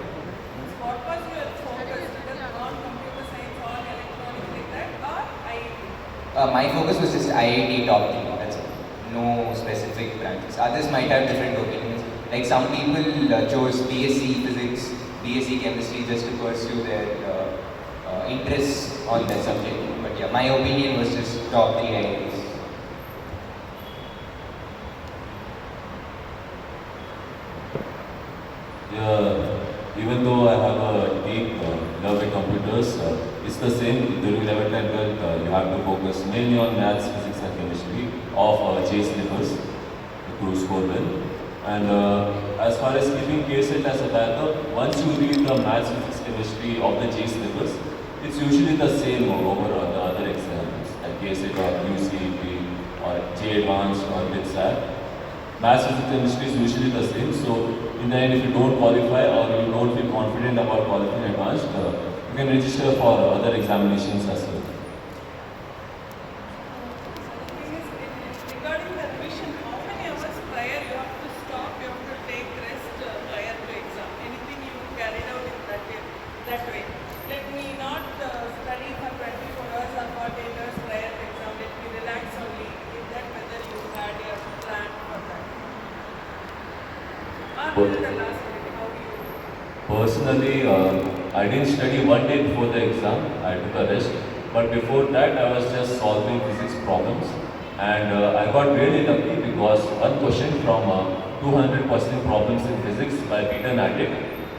What was your focus? Whether on computer science or electronics like that, or IIT? My focus was just IIT top 3, that's it. No specific branches. Others might have different opinions. Like some people chose BSc Physics, BSc Chemistry just to pursue their interests on that subject. But yeah, my opinion was just top 3 IITs. Yeah, even though I have a deep love in computers, it's the same during 11th and 12th. You have to focus mainly on maths, physics, and chemistry of J syllabus to score well. And as far as keeping KSET as a backup, once you read the maths, physics, chemistry of the J syllabus, it's usually the same over the other exams like KSET or UCET or J Advanced or BITSAT. Maths, physics, chemistry is usually the same. So in the end, if you don't qualify or you don't feel confident about qualifying advanced, you can register for other examinations as well. Regarding the revision, how many hours prior you have to stop, you have to take rest prior to exam? Anything you carried out in that way? Let me not study for 24 hours or 48 hours prior to exam. Let me relax only. In that whether you had a plan for that. Or till the last minute, how you? Personally, I didn't study one day before the exam. I took a rest. But before that, I was just solving physics problems. And I got really lucky because one question from 200 questioning problems in physics by Peter Natic.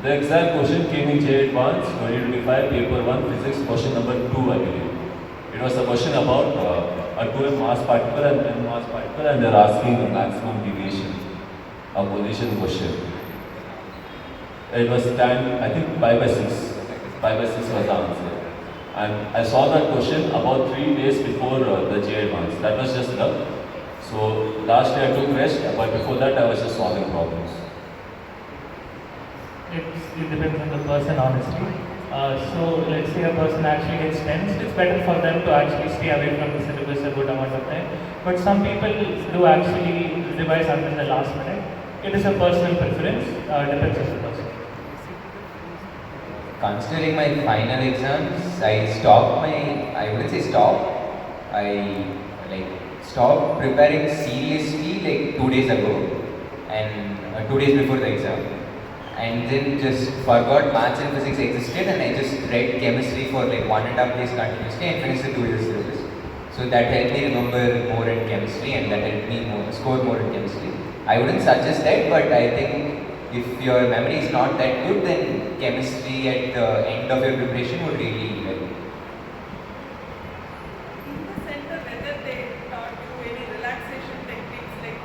The exact question came in J Advanced 2025 paper 1 physics question number 2, I believe. It was a question about a 2M mass particle and n mass particle, and they're asking the maximum deviation, a position question. It was time, I think 5 by 6. 5 by 6 was the answer. And I saw that question about 3 days before the J Advanced. That was just luck. So last day I took rest, but before that I was just solving problems. It depends on the person, honestly. So let's say a person actually gets tensed, it's better for them to actually stay away from the syllabus a good amount of time. But some people do actually revise until the last minute. It is a personal preference, depends on the person. Considering my final exams, I wouldn't say stop, I like stopped preparing seriously like 2 days ago and 2 days before the exam. And then just forgot maths and physics existed and I just read chemistry for like 1.5 days continuously and finished the 2 years syllabus. So that helped me remember more in chemistry and that helped me score more in chemistry. I wouldn't suggest that, but I think if your memory is not that good, then chemistry at the end of your preparation would really help. In the center, whether they taught you any relaxation techniques like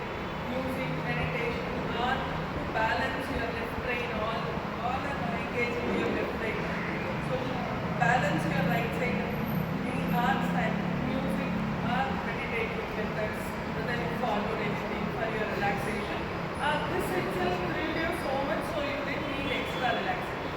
music, meditation, or to balance your left brain, all are engaging your left brain. So balance your right side, any arts and music or meditative methods, whether you follow anything for your relaxation. This itself thrilled you so much, so you didn't need extra relaxation.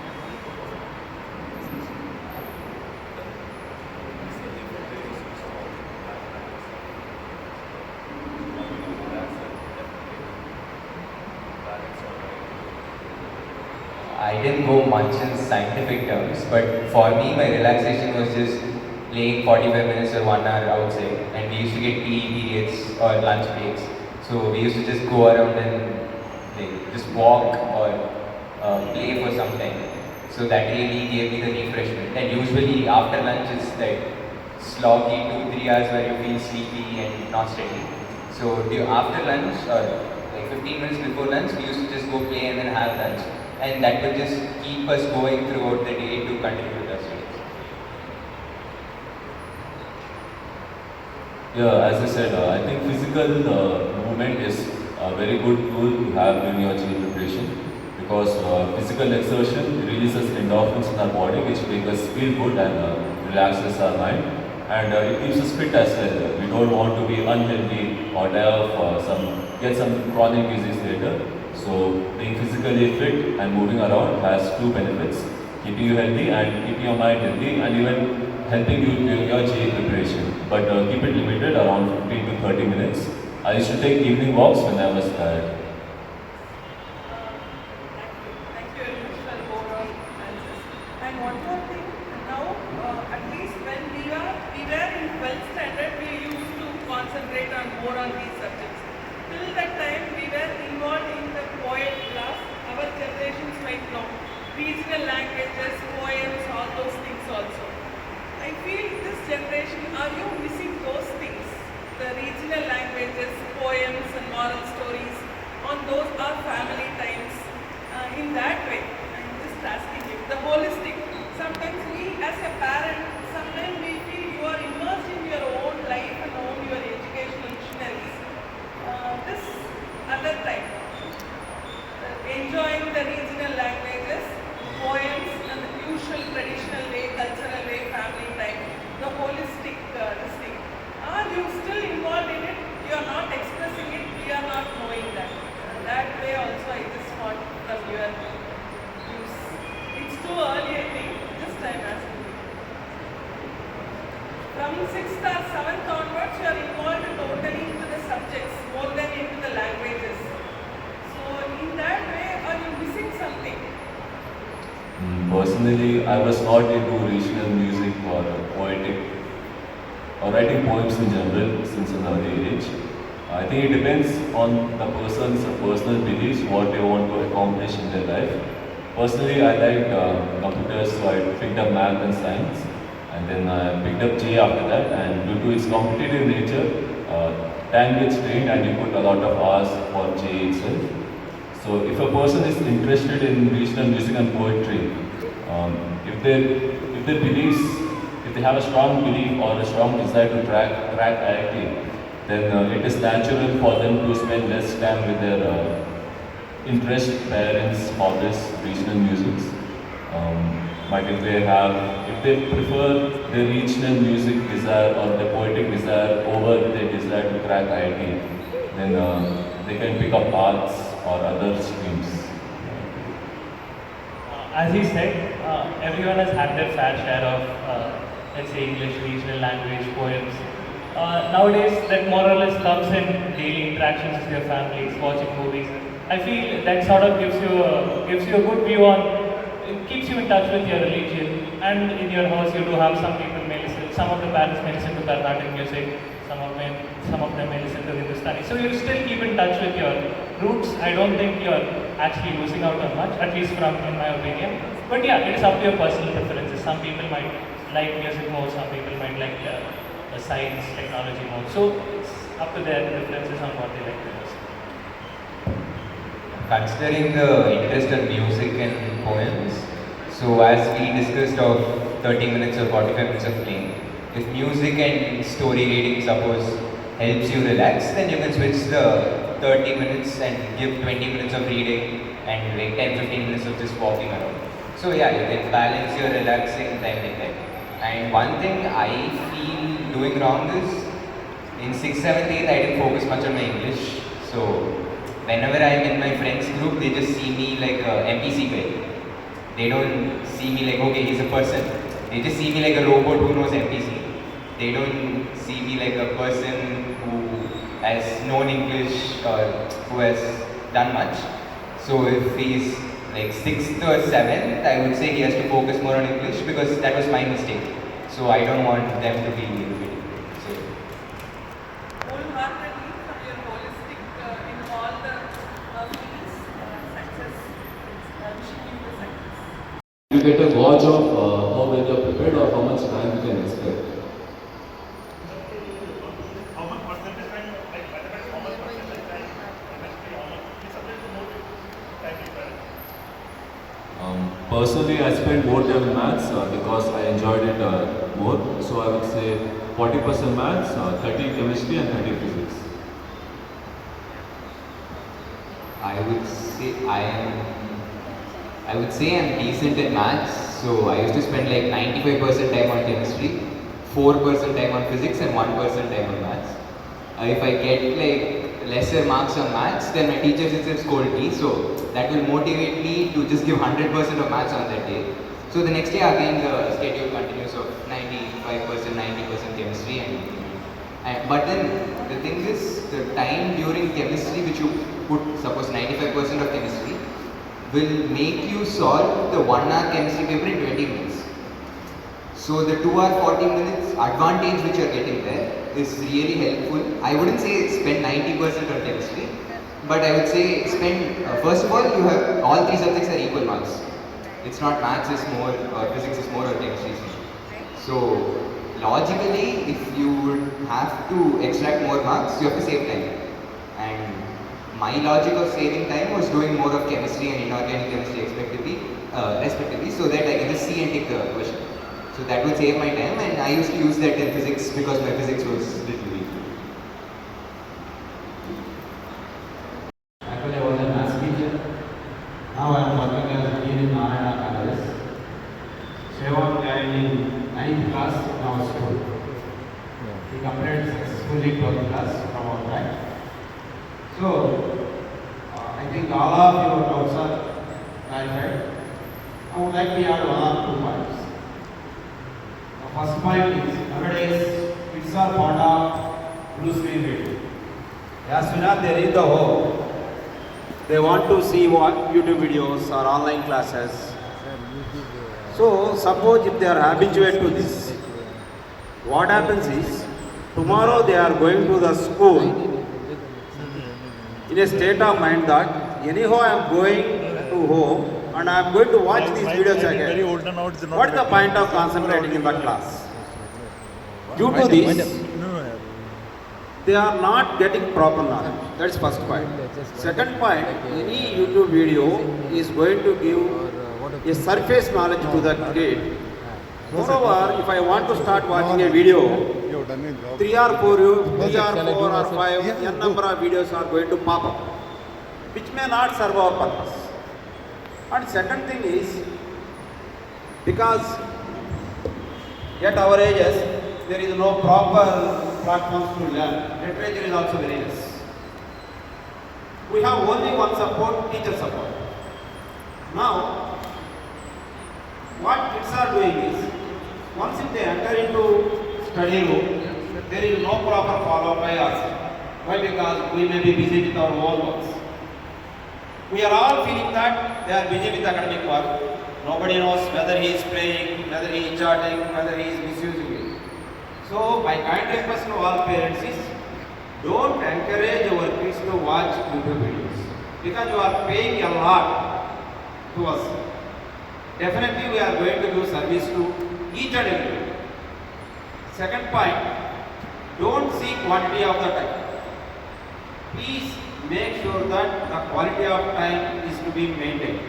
I didn't go much in scientific terms, but for me, my relaxation was just playing 45 minutes or 1 hour outside. And we used to get PE periods or lunch breaks. So we used to just go around and like just walk or play for some time. So that really gave me the refreshment. And usually after lunch, it's like sloggy 2-3 hours where you feel sleepy and not steady. So after lunch or like 15 minutes before lunch, we used to just go play and then have lunch. And that will just keep us going throughout the day to continue with our studies. Yeah, as I said, I think physical movement is a very good tool to have in your GE preparation because physical exertion releases endorphins in our body which make us feel good and relaxes our mind, and it keeps us fit as well. We don't want to be unhealthy or die of get some chronic disease later. So being physically fit and moving around has two benefits: keeping you healthy and keeping your mind healthy, and even helping you during your GE preparation. But keep it limited around 15 to 30 minutes. I used to take evening walks when I was tired. Thank you very much for overall answers. And one more thing, now at least when we were in 12th standard, we used to concentrate on more on these subjects. Till that time, we were involved in the poet class. Our generations might know regional languages, poems, all those things also. I feel this generation, are you missing those things? The regional languages, poems and moral stories, on those are family times. In that way, I'm just asking you, the holistic. Sometimes we as a parent, sometimes we feel you are immersed in your own life and own your educational missionaries. This other time, enjoying the regional languages, poems and the usual traditional way, cultural way, family time, the holistic this thing. Are you still involved in it? You are not expressing it, we are not knowing that. That way also I just want from your views. It's too early I think, just I'm asking you. From 6th or 7th onwards you are involved totally into the subjects more than into the languages. So in that way are you missing something? Personally, I was not into regional music or poetic or writing poems in general since an early age. I think it depends on the person's personal beliefs, what they want to accomplish in their life. Personally, I liked computers, so I picked up math and science, and then I picked up J after that. And due to its competitive nature, time gets strained, and you put a lot of hours for J itself. So, if a person is interested in regional music and poetry, if their beliefs, if they have a strong belief or a strong desire to crack IIT, then it is natural for them to spend less time with their interest, parents, hobbies, regional music. But if they prefer the regional music desire or the poetic desire over their desire to crack IIT, then they can pick up arts or other streams. as he said, everyone has had their fair share of, let's say, English, regional language, poems. Nowadays, that more or less comes in daily interactions with your families, watching movies. I feel that sort of gives you a good view on, it keeps you in touch with your religion. And in your house, you do have some people may listen, some of the parents may listen to Carnatic music, some of them may listen to Hindustani. So you still keep in touch with your roots. I don't think you're actually losing out on much, at least in my opinion. But yeah, it is up to your personal preferences. Some people might like music more, some people might like the science, technology more. So it's up to their preferences on what they like to listen. Considering the interest in music and poems, so as we discussed of 30 minutes or 45 minutes of playing, if music and story reading suppose helps you relax, then you can switch the 30 minutes and give 20 minutes of reading and like 10-15 minutes of just walking around. So yeah, you can balance your relaxing time like that. And one thing I feel doing wrong is in 6th, 7th, 8th I didn't focus much on my English. So whenever I'm in my friends group, they just see me like a NPC guy. They don't see me like, okay, he's a person. They just see me like a robot who knows NPC. They don't see me like a person who has known English or who has done much. So if he's like 6th or 7th, I would say he has to focus more on English because that was my mistake. So I don't want them to be irritated. So wholeheartedly for your holistic in all the fields, success. Wishing you the success. You get a gauge of how well you're prepared or how much time you can expect. How much percentage time, like mathematics, how much percentage time, chemistry, how much, it's subject to more time required? Personally, I spent more time in maths because I enjoyed it more. So I would say 40% maths, 30 chemistry and 30 physics. I would say I'm decent in maths. So I used to spend like 95% time on chemistry, 4% time on physics and 1% time on maths. If I get like lesser marks on maths, then my teachers itself scold me. So that will motivate me to just give 100% of maths on that day. So the next day again the schedule continues of 95%, 90% chemistry and but then the thing is the time during chemistry which you put, suppose 95% of chemistry, will make you solve the 1 hour chemistry paper in 20 minutes. So the 2 hour 40 minutes advantage which you are getting there is really helpful. I wouldn't say spend 90% on chemistry, but I would say spend, first of all, you have all 3 subjects are equal marks. It's not maths is more or physics is more or chemistry is more. So logically, if you would have to extract more marks, you have to save time. And my logic of saving time was doing more of chemistry and inorganic chemistry respectively, so that I can just see and take the question. So that would save my time, and I used to use that in physics because my physics was little weak. Actually, I was a maths teacher. Now I am working as a dean in Narayana College. Sevan guy in 9th class in our school. He completed successfully 12th class from our batch. So, I think all of your doubts are clarified. I would like to add 1 or 2 points. The first point is, nowadays, kids are fond of blue screen reading. As soon as they read the whole, they want to see what YouTube videos or online classes. So, suppose if they are habituated to this, what happens is, tomorrow they are going to the school in a state of mind that anyhow I am going to home and I am going to watch these videos again. What is the point of concentrating in the class? Due to this, they are not getting proper knowledge. That's first point. Second point, any YouTube video is going to give a surface knowledge to the kid. Moreover, if I want to start watching a video, 3 or 4 or 5 n number of videos are going to pop up, which may not serve our purpose. And second thing is, because at our ages, there is no proper platforms to learn. Literature is also very less. We have only one support, teacher support. Now, what kids are doing is, once if they enter into study room, there is no proper follow-up by us. Why? Because we may be busy with our own works. We are all feeling that they are busy with academic work. Nobody knows whether he is playing, whether he is chatting, whether he is misusing it. So my kind request to all parents is, don't encourage our kids to watch YouTube videos, because you are paying a lot to us. Definitely we are going to do service to each and every. Second point, don't see quantity of the time. Please make sure that the quality of time is to be maintained.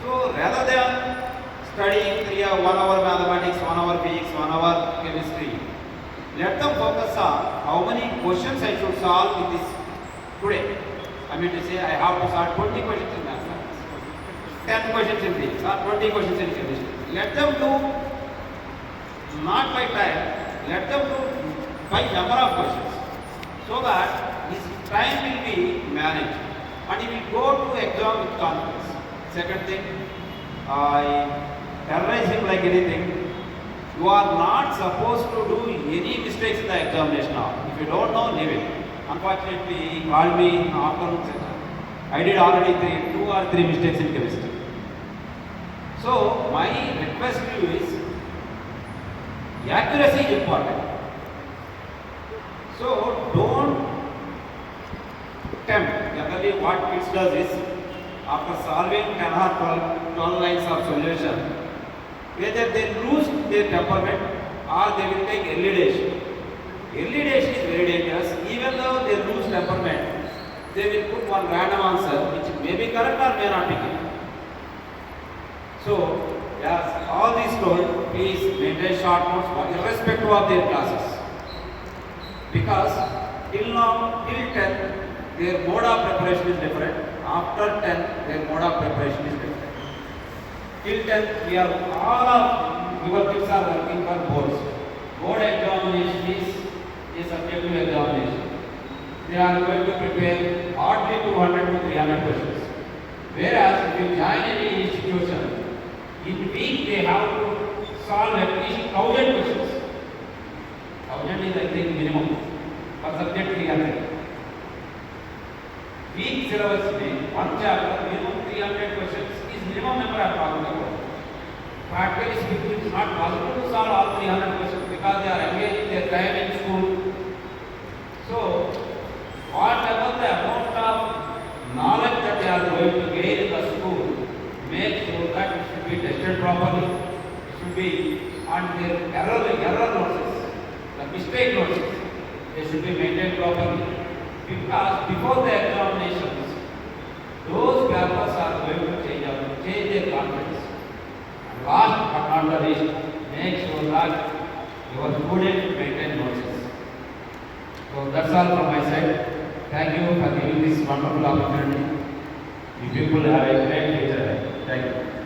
So rather than studying 1 hour mathematics, 1 hour physics, 1 hour chemistry, let them focus on how many questions I should solve with this today. I mean to say, I have to solve 20 questions in mathematics, 10 questions in physics, or 20 questions in chemistry. Let them do not by time, let them do by number of questions, so that his time will be managed and he will go to exam with confidence. Second thing, I terrorize him like anything. You are not supposed to do any mistakes in the examination now. If you don't know, leave it. Unfortunately, he called me in the afternoon session. I did already 2 or 3 mistakes in chemistry. So, my request to you is, accuracy is important. So, don't tempt. Generally, what kids does is, after solving 10 or 12 lines of solution, whether they lose their temperament or they will take early dash. Early dash is very dangerous. Even though they lose temperament, they will put one random answer which may be correct or may not be correct. So, as all these told, please maintain short notes irrespective of their classes. Because till now, till 10th, their mode of preparation is different. After 10th, their mode of preparation is different. Till 10th, we are all of your kids are working for boards. Board examination is a subjective examination. They are going to prepare hardly 200 to 300 questions. Whereas if you join any institution, in week they have to solve at least 1000 questions. 1000 is I think minimum for subject 300. Week syllabus में one chapter minimum 300 questions is minimum number of problems. Practically speaking, it is not possible to solve all 300 questions because they are engaging their time in school. So, whatever the amount of knowledge that they are going to gain in the school, make sure that it should be tested properly. It should be, and their error notices, the mistake notices, they should be maintained properly. Because before the examinations, those papers are going to change their confidence. And last but not the least, make sure that your students maintain notices. So that's all from my side. Thank you for giving this wonderful opportunity. You people have a great future. Thank you.